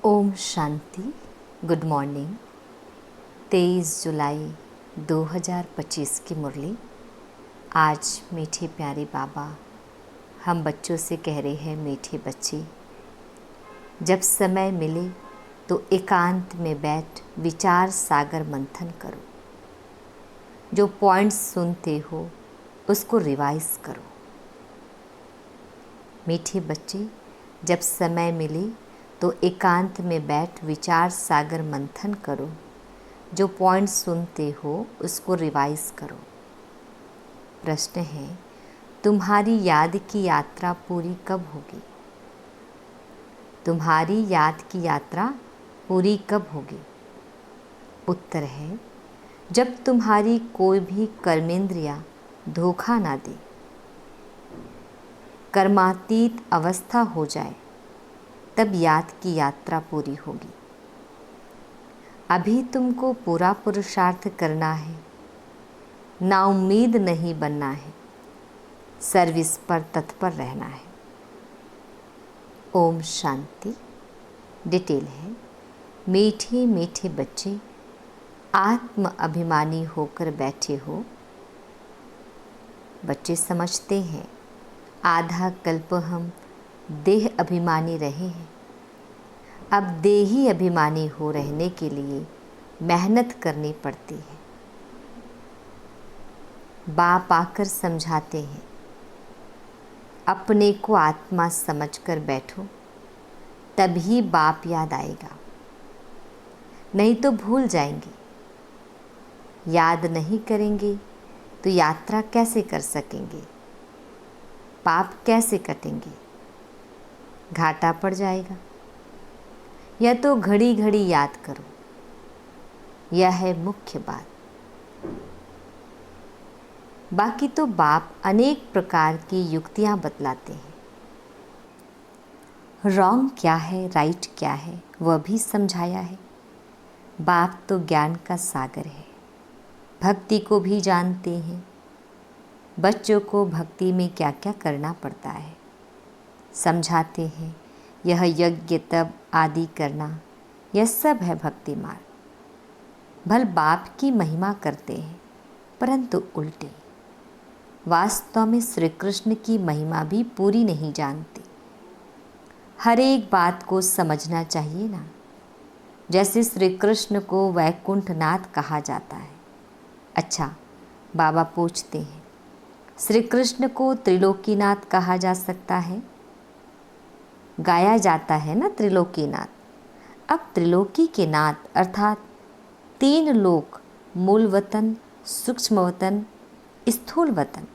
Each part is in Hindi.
ओम शांति। Good morning. 23 जुलाई 2025 की मुरली। आज मीठे प्यारे बाबा हम बच्चों से कह रहे हैं, मीठे बच्चे, जब समय मिले तो एकांत में बैठ विचार सागर मंथन करो। जो पॉइंट्स सुनते हो उसको रिवाइज करो। मीठे बच्चे, जब समय मिले तो एकांत में बैठ विचार सागर मंथन करो। जो पॉइंट सुनते हो उसको रिवाइज करो। प्रश्न है, तुम्हारी याद की यात्रा पूरी कब होगी? तुम्हारी याद की यात्रा पूरी कब होगी? उत्तर है, जब तुम्हारी कोई भी कर्मेंद्रियां धोखा ना दे, कर्मातीत अवस्था हो जाए, तब याद की यात्रा पूरी होगी। अभी तुमको पूरा पुरुषार्थ करना है, ना उम्मीद नहीं बनना है, सर्विस पर तत्पर रहना है। ओम शांति। डिटेल है, मीठे मीठे बच्चे आत्म अभिमानी होकर बैठे हो। बच्चे समझते हैं आधा कल्प हम देह अभिमानी रहे हैं, अब देही अभिमानी हो रहने के लिए मेहनत करनी पड़ती है। बाप आकर समझाते हैं, अपने को आत्मा समझकर बैठो, तभी बाप याद आएगा, नहीं तो भूल जाएंगे। याद नहीं करेंगे तो यात्रा कैसे कर सकेंगे? पाप कैसे कटेंगे? घाटा पड़ जाएगा। या तो घड़ी घड़ी याद करो, यह है मुख्य बात। बाकी तो बाप अनेक प्रकार की युक्तियां बतलाते हैं। रॉन्ग क्या है, राइट क्या है, वह भी समझाया है। बाप तो ज्ञान का सागर है, भक्ति को भी जानते हैं। बच्चों को भक्ति में क्या क्या करना पड़ता है समझाते हैं। यह यज्ञ तप आदि करना, यह सब है भक्ति मार्ग। भल बाप की महिमा करते हैं, परंतु उल्टे। वास्तव में श्री कृष्ण की महिमा भी पूरी नहीं जानते। हर एक बात को समझना चाहिए ना। जैसे श्री कृष्ण को वैकुंठनाथ कहा जाता है। अच्छा, बाबा पूछते हैं, श्री कृष्ण को त्रिलोकीनाथ कहा जा सकता है? गाया जाता है ना त्रिलोकीनाथ। अब त्रिलोकी के नाथ अर्थात 3 लोक, मूल वतन, सूक्ष्म वतन, स्थूल वतन।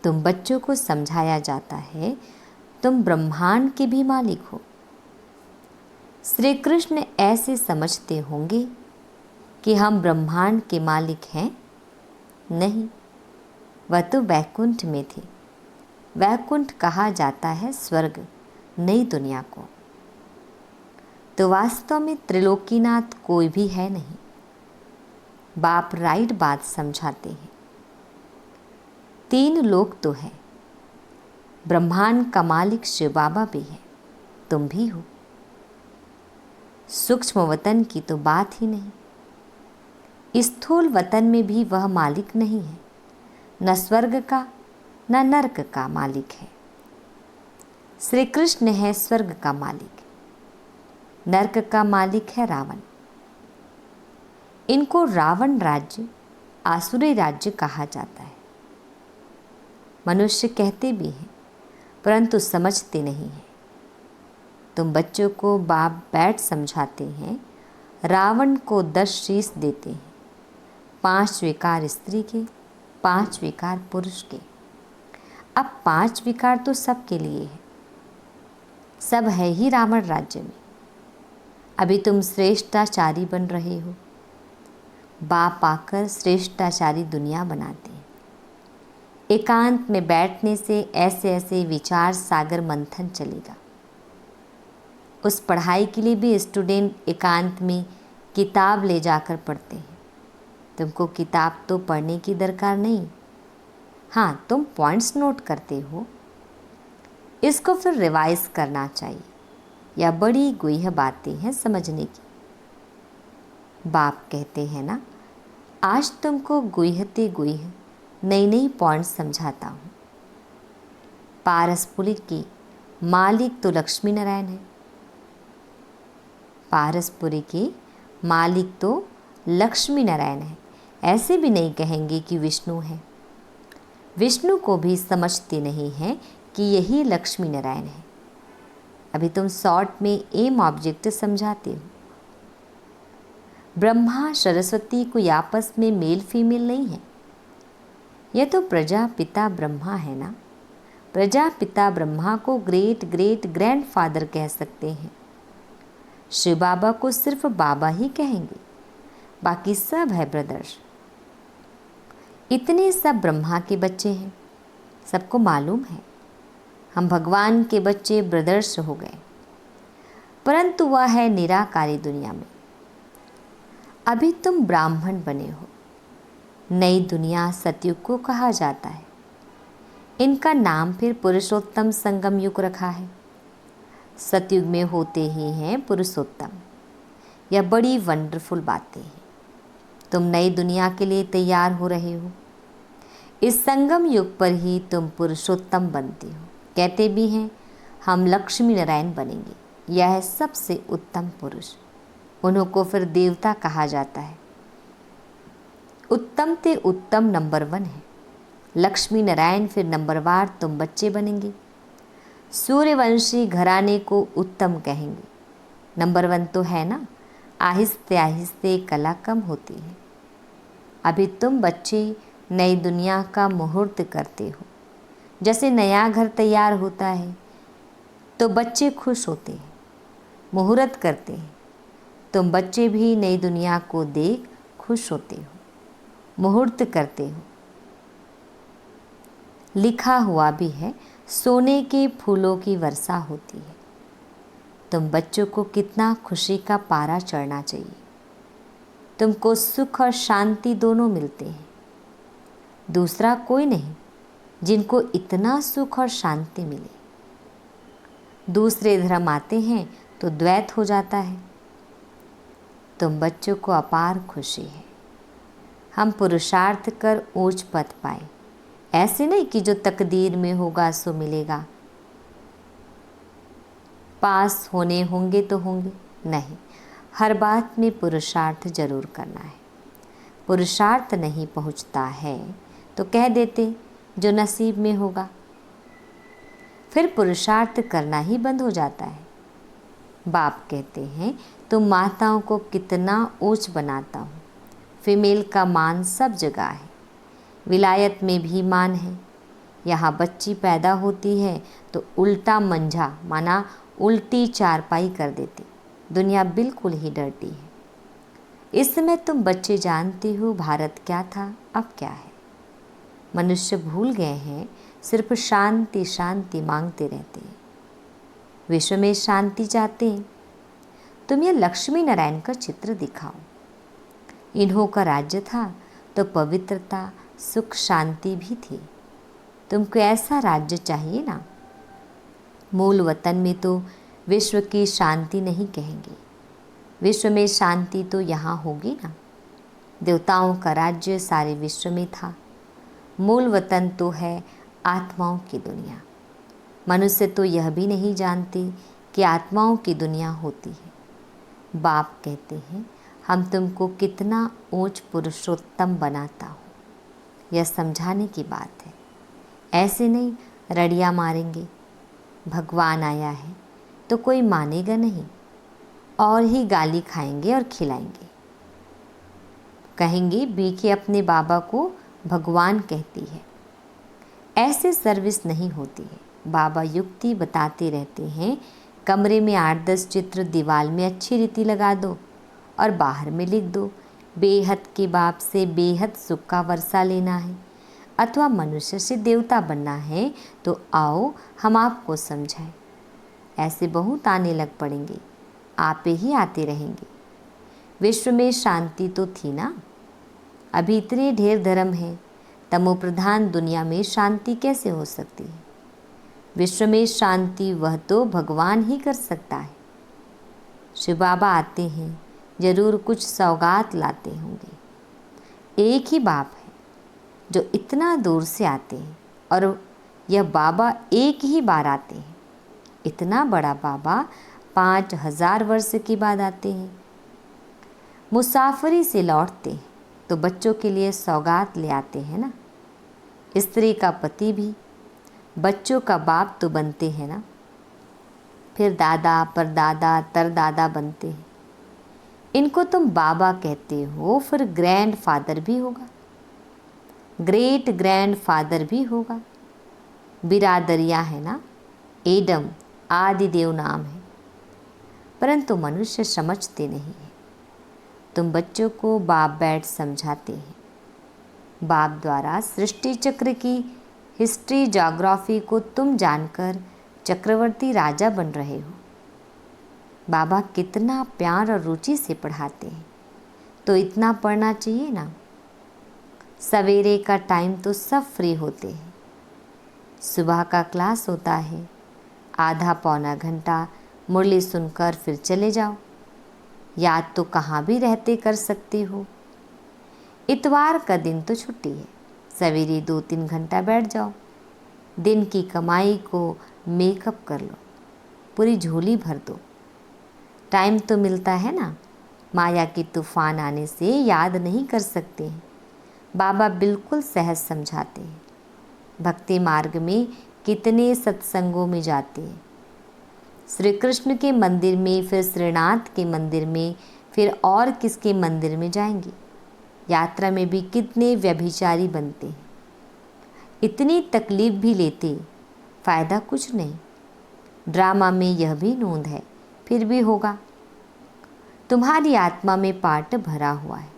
तुम बच्चों को समझाया जाता है, तुम ब्रह्मांड के भी मालिक हो। श्री कृष्ण ऐसे समझते होंगे कि हम ब्रह्मांड के मालिक हैं? नहीं, वह तो वैकुंठ में थे। वैकुंठ कहा जाता है स्वर्ग, नई दुनिया को। तो वास्तव में त्रिलोकीनाथ कोई भी है नहीं। बाप राइट बात समझाते हैं। 3 लोक तो है, ब्रह्मांड का मालिक शिव बाबा भी है, तुम भी हो। सूक्ष्म वतन की तो बात ही नहीं। स्थूल वतन में भी वह मालिक नहीं है, न स्वर्ग का न नरक का मालिक है। श्री कृष्ण है स्वर्ग का मालिक, नरक का मालिक है रावण। इनको रावण राज्य, आसुरी राज्य कहा जाता है। मनुष्य कहते भी हैं, परंतु समझते नहीं हैं। तुम बच्चों को बाप बैठ समझाते हैं। रावण को 10 शीश देते हैं, 5 विकार स्त्री के, 5 विकार पुरुष के। अब 5 विकार तो सबके लिए है, सब है ही रावण राज्य में। अभी तुम श्रेष्ठाचारी बन रहे हो। बाप आकर श्रेष्ठाचारी दुनिया बनाते हैं। एकांत में बैठने से ऐसे ऐसे विचार सागर मंथन चलेगा। उस पढ़ाई के लिए भी स्टूडेंट एकांत में किताब ले जाकर पढ़ते हैं। तुमको किताब तो पढ़ने की दरकार नहीं। हाँ, तुम पॉइंट्स नोट करते हो, इसको फिर रिवाइज करना चाहिए। या बड़ी गुह्य बातें हैं समझने की। बाप कहते हैं ना, आज तुमको गुह्यते गुह्य नई नई पॉइंट समझाता हूँ। पारसपुरी की मालिक तो लक्ष्मी नारायण है। पारसपुरी की मालिक तो लक्ष्मी नारायण है। ऐसे भी नहीं कहेंगे कि विष्णु है। विष्णु को भी समझते नहीं हैं कि यही लक्ष्मी नारायण है। अभी तुम शॉर्ट में एम ऑब्जेक्ट समझाते हो। ब्रह्मा सरस्वती कोई आपस में मेल फीमेल नहीं है। यह तो प्रजापिता ब्रह्मा है ना। प्रजापिता ब्रह्मा को ग्रेट ग्रेट ग्रैंडफादर कह सकते हैं। शिव बाबा को सिर्फ बाबा ही कहेंगे, बाकी सब है ब्रदर्स। इतने सब ब्रह्मा के बच्चे हैं, सबको मालूम है। हम भगवान के बच्चे ब्रदर्स हो गए, परंतु वह है निराकारी दुनिया में। अभी तुम ब्राह्मण बने हो। नई दुनिया सतयुग को कहा जाता है। इनका नाम फिर पुरुषोत्तम संगम युग रखा है। सतयुग में होते ही हैं पुरुषोत्तम। यह बड़ी वंडरफुल बातें हैं। तुम नई दुनिया के लिए तैयार हो रहे हो। इस संगम युग पर ही तुम पुरुषोत्तम बनते हो। कहते भी हैं हम लक्ष्मी नारायण बनेंगे। यह है सबसे उत्तम पुरुष। उन्हों को फिर देवता कहा जाता है। उत्तम ते उत्तम नंबर 1 है। लक्ष्मी नारायण फिर नंबरवार तुम बच्चे बनेंगे। सूर्यवंशी घराने को उत्तम कहेंगे। नंबर 1 तो है ना। आहिस्ते आहिस्ते कला कम होती है। अभी तुम बच्चे नई दुनिया का मुहूर्त करते हो। जैसे नया घर तैयार होता है तो बच्चे खुश होते हैं, मुहूर्त करते हैं। तुम बच्चे भी नई दुनिया को देख खुश होते हो, मुहूर्त करते हो। लिखा हुआ भी है, सोने के फूलों की वर्षा होती है। तुम बच्चों को कितना खुशी का पारा चढ़ना चाहिए। तुमको सुख और शांति दोनों मिलते हैं। दूसरा कोई नहीं जिनको इतना सुख और शांति मिले। दूसरे धर्म आते हैं तो द्वैत हो जाता है। तुम बच्चों को अपार खुशी है। हम पुरुषार्थ कर ऊंच पद पाए। ऐसे नहीं कि जो तकदीर में होगा सो मिलेगा। पास होने होंगे तो होंगे, नहीं, हर बात में पुरुषार्थ जरूर करना है। पुरुषार्थ नहीं पहुंचता है तो कह देते जो नसीब में होगा। फिर पुरुषार्थ करना ही बंद हो जाता है। बाप कहते हैं तुम माताओं को कितना ऊंच बनाता हूँ। फीमेल का मान सब जगह है। विलायत में भी मान है। यहाँ बच्ची पैदा होती है तो उल्टा मंझा माना उल्टी चारपाई कर देती। दुनिया बिल्कुल ही डरती है। इस समय तुम बच्चे जानते हो भारत क्या था, अब क्या है। मनुष्य भूल गए हैं, सिर्फ शांति शांति मांगते रहते हैं। विश्व में शांति चाहते हैं। तुम ये लक्ष्मी नारायण का चित्र दिखाओ। इन्हों का राज्य था तो पवित्रता सुख शांति भी थी। तुमको ऐसा राज्य चाहिए ना। मूल वतन में तो विश्व की शांति नहीं कहेंगे। विश्व में शांति तो यहाँ होगी ना। देवताओं का राज्य सारे विश्व में था। मूल वतन तो है आत्माओं की दुनिया। मनुष्य तो यह भी नहीं जानते कि आत्माओं की दुनिया होती है। बाप कहते हैं हम तुमको कितना ऊंच पुरुषोत्तम बनाता हूँ। यह समझाने की बात है। ऐसे नहीं रड़िया मारेंगे। भगवान आया है तो कोई मानेगा नहीं, और ही गाली खाएंगे और खिलाएंगे। कहेंगे बीके अपने बाबा को भगवान कहती है। ऐसे सर्विस नहीं होती है। बाबा युक्ति बताते रहते हैं। कमरे में 8-10 चित्र दीवार में अच्छी रीति लगा दो और बाहर में लिख दो बेहद के बाप से बेहद सुख का वर्षा लेना है, अथवा मनुष्य से देवता बनना है तो आओ हम आपको समझाएं। ऐसे बहुत आने लग पड़ेंगे, आप ही आते रहेंगे। विश्व में शांति तो थी ना। अभी इतने ढेर धर्म हैं, तमोप्रधान दुनिया में शांति कैसे हो सकती है। विश्व में शांति वह तो भगवान ही कर सकता है। शिव बाबा आते हैं, ज़रूर कुछ सौगात लाते होंगे। एक ही बाप है जो इतना दूर से आते हैं, और यह बाबा एक ही बार आते हैं। इतना बड़ा बाबा 5000 वर्ष के बाद आते हैं। मुसाफरी से लौटते हैं तो बच्चों के लिए सौगात ले आते हैं ना। स्त्री का पति भी बच्चों का बाप तो बनते हैं ना, फिर दादा, परदादा, तरदादा बनते हैं। इनको तुम बाबा कहते हो, फिर ग्रैंड फादर भी होगा, ग्रेट ग्रैंड फादर भी होगा। बिरादरियाँ है ना, एडम आदि देव नाम है, परंतु मनुष्य समझते नहीं है। तुम बच्चों को बाप बैठ समझाते हैं। बाप द्वारा सृष्टि चक्र की हिस्ट्री, ज्योग्राफी को तुम जानकर चक्रवर्ती राजा बन रहे हो। बाबा कितना प्यार और रुचि से पढ़ाते हैं, तो इतना पढ़ना चाहिए ना। सवेरे का टाइम तो सब फ्री होते हैं। सुबह का क्लास होता है, आधा पौना घंटा मुरली सुनकर फिर चले जाओ। याद तो कहाँ भी रहते कर सकते हो। इतवार का दिन तो छुट्टी है, सवेरे 2-3 घंटा बैठ जाओ। दिन की कमाई को मेकअप कर लो, पूरी झोली भर दो। टाइम तो मिलता है ना। माया की तूफान आने से याद नहीं कर सकते हैं। बाबा बिल्कुल सहज समझाते हैं। भक्ति मार्ग में कितने सत्संगों में जाते हैं। श्री कृष्ण के मंदिर में, फिर श्रीनाथ के मंदिर में, फिर और किसके मंदिर में जाएंगे। यात्रा में भी कितने व्यभिचारी बनते हैं। इतनी तकलीफ भी लेते, फ़ायदा कुछ नहीं। ड्रामा में यह भी नोंद है, फिर भी होगा। तुम्हारी आत्मा में पार्ट भरा हुआ है।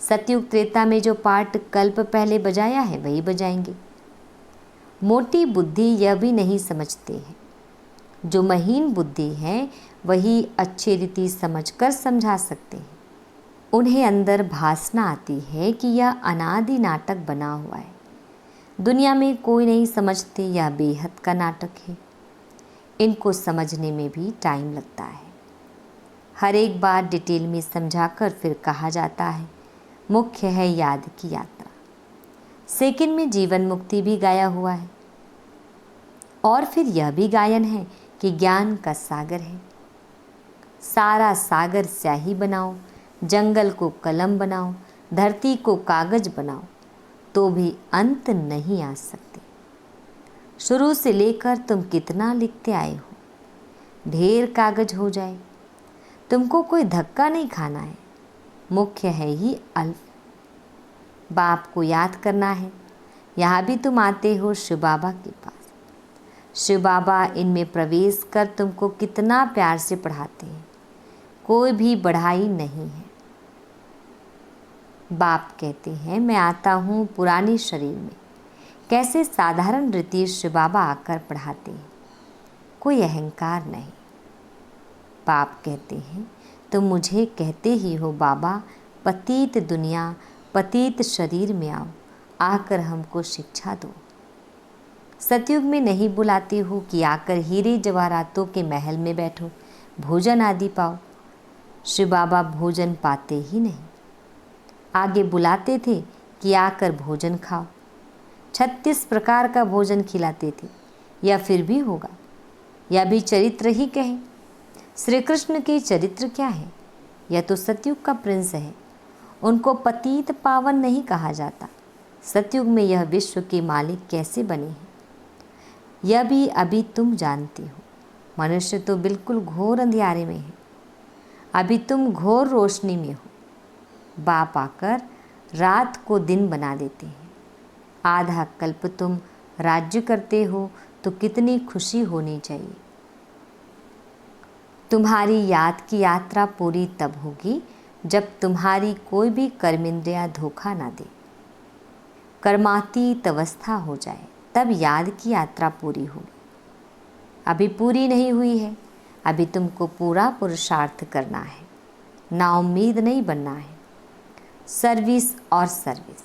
सतयुग त्रेता में जो पार्ट कल्प पहले बजाया है वही बजाएंगे। मोटी बुद्धि यह भी नहीं समझते हैं। जो महीन बुद्धि है वही अच्छी रीति समझकर समझा सकते हैं। उन्हें अंदर भासना आती है कि यह अनादि नाटक बना हुआ है। दुनिया में कोई नहीं समझते यह बेहद का नाटक है। इनको समझने में भी टाइम लगता है। हर एक बार डिटेल में समझाकर फिर कहा जाता है मुख्य है याद की यात्रा। सेकंड में जीवन मुक्ति भी गाया हुआ है, और फिर यह भी गायन है कि ज्ञान का सागर है। सारा सागर स्याही बनाओ, जंगल को कलम बनाओ, धरती को कागज बनाओ, तो भी अंत नहीं आ सकते। शुरू से लेकर तुम कितना लिखते आए हो, ढेर कागज हो जाए। तुमको कोई धक्का नहीं खाना है। मुख्य है ही अल्फ। बाप को याद करना है। यहाँ भी तुम आते हो शिव बाबा के पास। शिव बाबा इनमें प्रवेश कर तुमको कितना प्यार से पढ़ाते हैं। कोई भी बढ़ाई नहीं है। बाप कहते हैं मैं आता हूँ पुराने शरीर में। कैसे साधारण रीति शिव बाबा आकर पढ़ाते हैं, कोई अहंकार नहीं। बाप कहते हैं तुम मुझे कहते ही हो बाबा, पतित दुनिया, पतित शरीर में आओ, आकर हमको शिक्षा दो। सतयुग में नहीं बुलाते हो कि आकर हीरे जवाहरातों के महल में बैठो, भोजन आदि पाओ। शिव बाबा भोजन पाते ही नहीं। आगे बुलाते थे कि आकर भोजन खाओ। 36 प्रकार का भोजन खिलाते थे। या फिर भी होगा, या भी चरित्र ही कहें। श्री कृष्ण के चरित्र क्या है? यह तो सतयुग का प्रिंस है। उनको पतित पावन नहीं कहा जाता। सतयुग में यह विश्व के मालिक कैसे बने हैं, यह भी अभी तुम जानते हो। मनुष्य तो बिल्कुल घोर अंधियारे में है, अभी तुम घोर रोशनी में हो। बाप आकर रात को दिन बना देते हैं। आधा कल्प तुम राज्य करते हो तो कितनी खुशी होनी चाहिए। तुम्हारी याद की यात्रा पूरी तब होगी जब तुम्हारी कोई भी कर्मेंद्रिया धोखा ना दे, कर्मातीत अवस्था हो जाए, तब याद की यात्रा पूरी होगी। अभी पूरी नहीं हुई है। अभी तुमको पूरा पुरुषार्थ करना है, नाउम्मीद नहीं बनना है। सर्विस और सर्विस।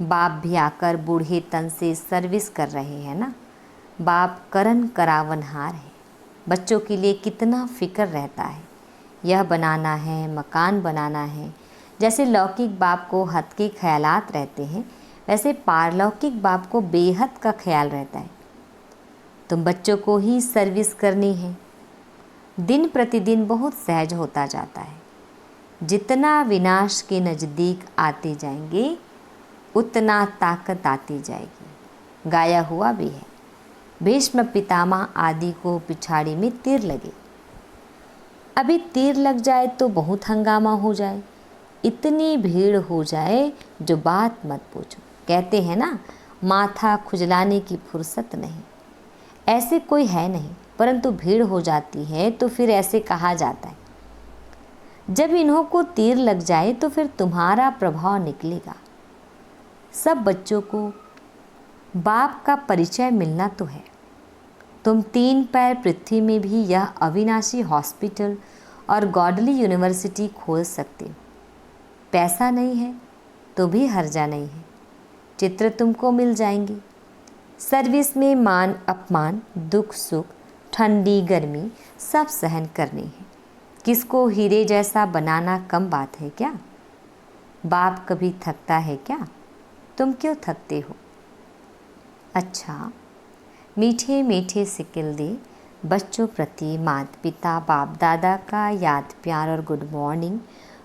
बाप भी आकर बूढ़े तन से सर्विस कर रहे हैं ना। बाप करन करावनहार है। बच्चों के लिए कितना फिक्र रहता है। यह बनाना है, मकान बनाना है। जैसे लौकिक बाप को हद के ख्यालात रहते हैं, वैसे पारलौकिक बाप को बेहद का ख्याल रहता है। तुम बच्चों को ही सर्विस करनी है। दिन प्रतिदिन बहुत सहज होता जाता है। जितना विनाश के नज़दीक आते जाएंगे उतना ताकत आती जाएगी। गाया हुआ भी है, भीष्म पितामह आदि को पिछाड़ी में तीर लगे। अभी तीर लग जाए तो बहुत हंगामा हो जाए, इतनी भीड़ हो जाए जो बात मत पूछो। कहते हैं ना, माथा खुजलाने की फुर्सत नहीं। ऐसे कोई है नहीं, परंतु भीड़ हो जाती है तो फिर ऐसे कहा जाता है। जब इन्हों को तीर लग जाए तो फिर तुम्हारा प्रभाव निकलेगा। सब बच्चों को बाप का परिचय मिलना तो है। तुम 3 पैर पृथ्वी में भी यह अविनाशी हॉस्पिटल और गॉडली यूनिवर्सिटी खोल सकते हो। पैसा नहीं है तो भी हर्जा नहीं है, चित्र तुमको मिल जाएंगे। सर्विस में मान अपमान, दुख सुख, ठंडी गर्मी सब सहन करनी है। किसको हीरे जैसा बनाना कम बात है क्या? बाप कभी थकता है क्या? तुम क्यों थकते हो? अच्छा, मीठे मीठे सिक्किल दे बच्चों प्रति माता पिता बाप दादा का याद प्यार और गुड मॉर्निंग।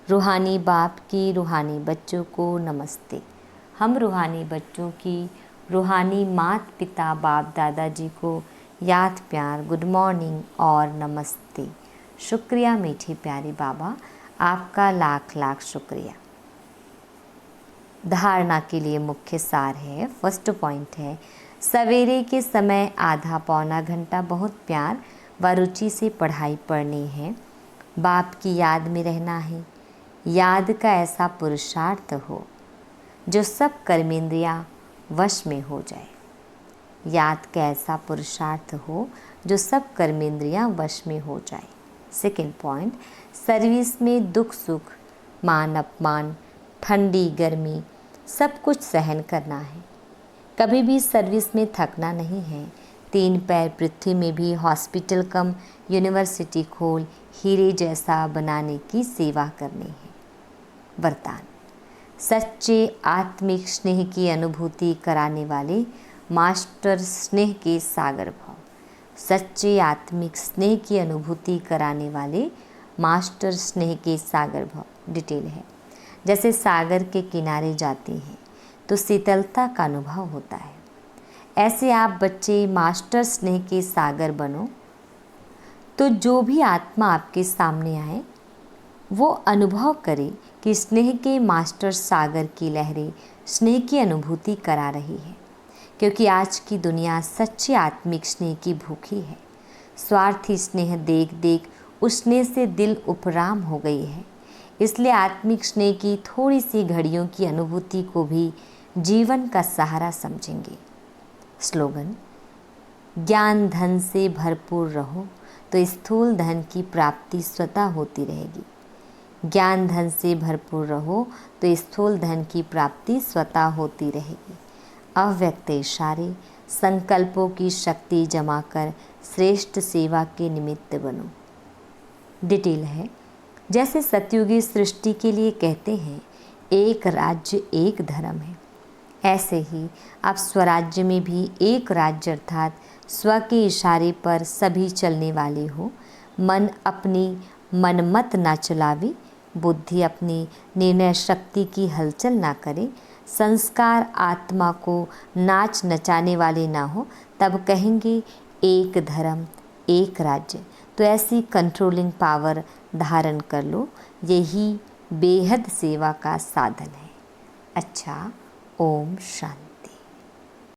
रूहानी बाप की रूहानी बच्चों को नमस्ते। हम रूहानी बच्चों की रूहानी माता पिता बाप दादाजी को याद प्यार, गुड मॉर्निंग और नमस्ते। शुक्रिया मीठे प्यारे बाबा, आपका लाख लाख शुक्रिया। धारणा के लिए मुख्य सार है, फर्स्ट पॉइंट है, सवेरे के समय आधा पौना घंटा बहुत प्यार व रुचि से पढ़ाई पढ़नी है। बाप की याद में रहना है। याद का ऐसा पुरुषार्थ हो जो सब कर्मेंद्रियां वश में हो जाए। याद का ऐसा पुरुषार्थ हो जो सब कर्मेंद्रियां वश में हो जाए। सेकेंड पॉइंट, सर्विस में दुख सुख, मान अपमान, ठंडी गर्मी सब कुछ सहन करना है। कभी भी सर्विस में थकना नहीं है। 3 पैर पृथ्वी में भी हॉस्पिटल कम यूनिवर्सिटी खोल हीरे जैसा बनाने की सेवा करनी है। वरदान, सच्चे आत्मिक स्नेह की अनुभूति कराने वाले मास्टर स्नेह के सागर भाव। सच्चे आत्मिक स्नेह की अनुभूति कराने वाले मास्टर स्नेह के सागर भाव। डिटेल है, जैसे सागर के किनारे जाते हैं तो शीतलता का अनुभव होता है, ऐसे आप बच्चे मास्टर स्नेह के सागर बनो। तो जो भी आत्मा आपके सामने आए वो अनुभव करे कि स्नेह के मास्टर सागर की लहरें स्नेह की अनुभूति करा रही है। क्योंकि आज की दुनिया सच्चे आत्मिक स्नेह की भूखी है। स्वार्थी स्नेह देख देख उस स्नेह से दिल उपराम हो गई है। इसलिए आत्मिक स्नेह की थोड़ी सी घड़ियों की अनुभूति को भी जीवन का सहारा समझेंगे। स्लोगन, ज्ञान धन से भरपूर रहो तो स्थूल धन की प्राप्ति स्वतः होती रहेगी। ज्ञान धन से भरपूर रहो तो स्थूल धन की प्राप्ति स्वतः होती रहेगी। अव्यक्त इशारे, संकल्पों की शक्ति जमा कर श्रेष्ठ सेवा के निमित्त बनो। डिटेल है, जैसे सतयुगी सृष्टि के लिए कहते हैं एक राज्य एक धर्म है, ऐसे ही आप स्वराज्य में भी एक राज्य अर्थात स्व के इशारे पर सभी चलने वाले हो। मन अपनी मनमत ना चलावे, बुद्धि अपनी निर्णय शक्ति की हलचल ना करे, संस्कार आत्मा को नाच नचाने वाले ना हो, तब कहेंगे एक धर्म एक राज्य। तो ऐसी कंट्रोलिंग पावर धारण कर लो, यही बेहद सेवा का साधन है। अच्छा, ओम शांति।